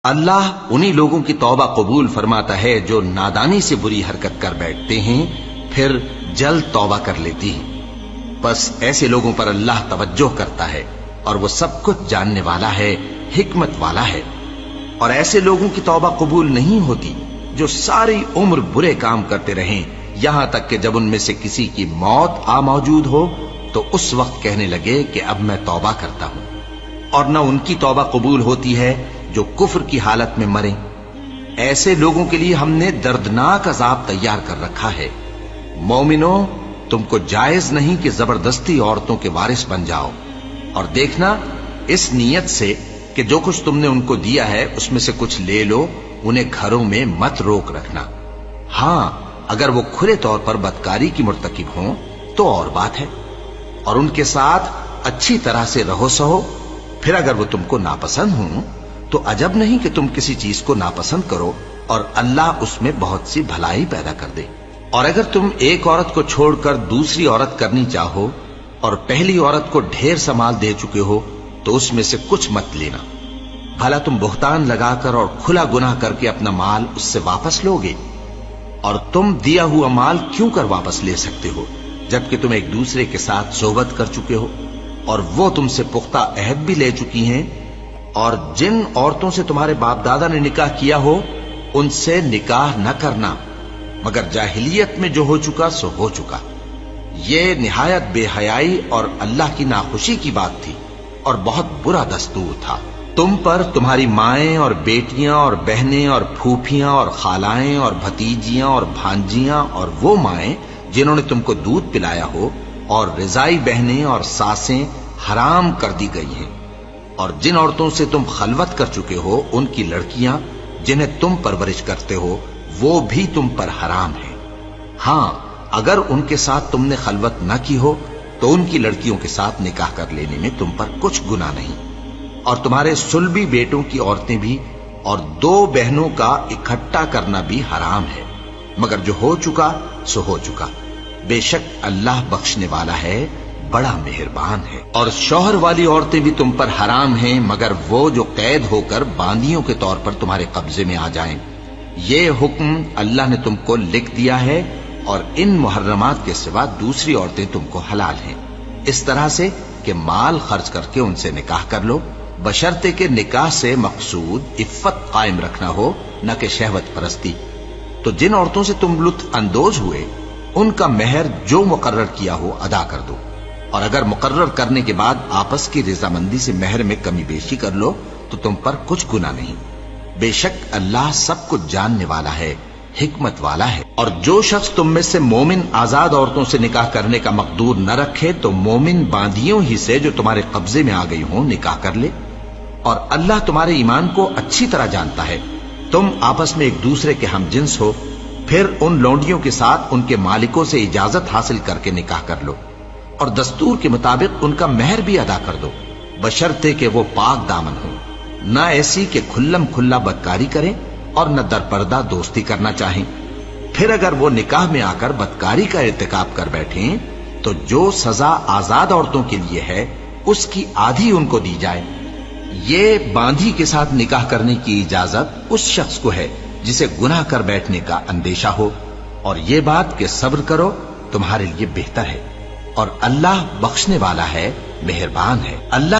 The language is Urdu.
اللہ انہی لوگوں کی توبہ قبول فرماتا ہے جو نادانی سے بری حرکت کر بیٹھتے ہیں پھر جلد توبہ کر لیتی ہیں، بس ایسے لوگوں پر اللہ توجہ کرتا ہے اور وہ سب کچھ جاننے والا ہے، حکمت والا ہے۔ اور ایسے لوگوں کی توبہ قبول نہیں ہوتی جو ساری عمر برے کام کرتے رہیں، یہاں تک کہ جب ان میں سے کسی کی موت آ موجود ہو تو اس وقت کہنے لگے کہ اب میں توبہ کرتا ہوں۔ اور نہ ان کی توبہ قبول ہوتی ہے جو کفر کی حالت میں مریں۔ ایسے لوگوں کے لیے ہم نے دردناک عذاب تیار کر رکھا ہے۔ مومنوں، تم کو جائز نہیں کہ زبردستی عورتوں کے وارث بن جاؤ، اور دیکھنا اس نیت سے کہ جو کچھ تم نے ان کو دیا ہے اس میں سے کچھ لے لو، انہیں گھروں میں مت روک رکھنا۔ ہاں، اگر وہ کھلے طور پر بدکاری کی مرتکب ہوں تو اور بات ہے، اور ان کے ساتھ اچھی طرح سے رہو سہو۔ پھر اگر وہ تم کو ناپسند ہوں تو عجب نہیں کہ تم کسی چیز کو ناپسند کرو، اور اللہ اس میں بہت سی بھلائی پیدا کر دے۔ اور اگر تم ایک عورت کو چھوڑ کر دوسری عورت کرنی چاہو اور پہلی عورت کو ڈھیر سا مال دے چکے ہو تو اس میں سے کچھ مت لینا، بھلا تم بہتان لگا کر اور کھلا گناہ کر کے اپنا مال اس سے واپس لو گے؟ اور تم دیا ہوا مال کیوں کر واپس لے سکتے ہو جبکہ تم ایک دوسرے کے ساتھ صحبت کر چکے ہو اور وہ تم سے پختہ عہد بھی لے چکی ہیں؟ اور جن عورتوں سے تمہارے باپ دادا نے نکاح کیا ہو ان سے نکاح نہ کرنا مگر جاہلیت میں جو ہو چکا سو ہو چکا۔ یہ نہایت بے حیائی اور اللہ کی ناخوشی کی بات تھی اور بہت برا دستور تھا۔ تم پر تمہاری مائیں اور بیٹیاں اور بہنیں اور پھوپھیاں اور خالائیں اور بھتیجیاں اور بھانجیاں اور وہ مائیں جنہوں نے تم کو دودھ پلایا ہو اور رضائی بہنیں اور ساسیں حرام کر دی گئی ہیں، اور جن عورتوں سے تم خلوت کر چکے ہو ان کی لڑکیاں جنہیں تم پرورش کرتے ہو وہ بھی تم پر حرام ہیں۔ ہاں، اگر ان کے ساتھ تم نے خلوت نہ کی ہو تو ان کی لڑکیوں کے ساتھ نکاح کر لینے میں تم پر کچھ گناہ نہیں، اور تمہارے صلبی بیٹوں کی عورتیں بھی اور دو بہنوں کا اکٹھا کرنا بھی حرام ہے، مگر جو ہو چکا سو ہو چکا۔ بے شک اللہ بخشنے والا ہے، بڑا مہربان ہے۔ اور شوہر والی عورتیں بھی تم پر حرام ہیں مگر وہ جو قید ہو کر باندیوں کے طور پر تمہارے قبضے میں آ جائیں۔ یہ حکم اللہ نے تم کو لکھ دیا ہے، اور ان محرمات کے سوا دوسری عورتیں تم کو حلال ہیں، اس طرح سے کہ مال خرچ کر کے ان سے نکاح کر لو، بشرطے کہ نکاح سے مقصود عفت قائم رکھنا ہو نہ کہ شہوت پرستی۔ تو جن عورتوں سے تم لطف اندوز ہوئے ان کا مہر جو مقرر کیا ہو ادا کر دو، اور اگر مقرر کرنے کے بعد آپس کی رضامندی سے مہر میں کمی بیشی کر لو تو تم پر کچھ گناہ نہیں۔ بے شک اللہ سب کچھ جاننے والا ہے، حکمت والا ہے۔ اور جو شخص تم میں سے مومن آزاد عورتوں سے نکاح کرنے کا مقدور نہ رکھے تو مومن باندیوں ہی سے جو تمہارے قبضے میں آ گئی ہوں نکاح کر لے، اور اللہ تمہارے ایمان کو اچھی طرح جانتا ہے۔ تم آپس میں ایک دوسرے کے ہم جنس ہو، پھر ان لونڈیوں کے ساتھ ان کے مالکوں سے اجازت حاصل کر کے نکاح کر لو، اور دستور کے مطابق ان کا مہر بھی ادا کر دو، بشرطے کہ وہ پاک دامن ہو، نہ ایسی کہ کھلم کھلا بدکاری کریں اور نہ در پردہ دوستی کرنا چاہیں۔ پھر اگر وہ نکاح میں آ کر بدکاری کا ارتکاب کر بیٹھیں تو جو سزا آزاد عورتوں کے لیے ہے اس کی آدھی ان کو دی جائے۔ یہ باندھی کے ساتھ نکاح کرنے کی اجازت اس شخص کو ہے جسے گناہ کر بیٹھنے کا اندیشہ ہو، اور یہ بات کہ صبر کرو تمہارے لیے بہتر ہے، اور اللہ بخشنے والا ہے، مہربان ہے۔ اللہ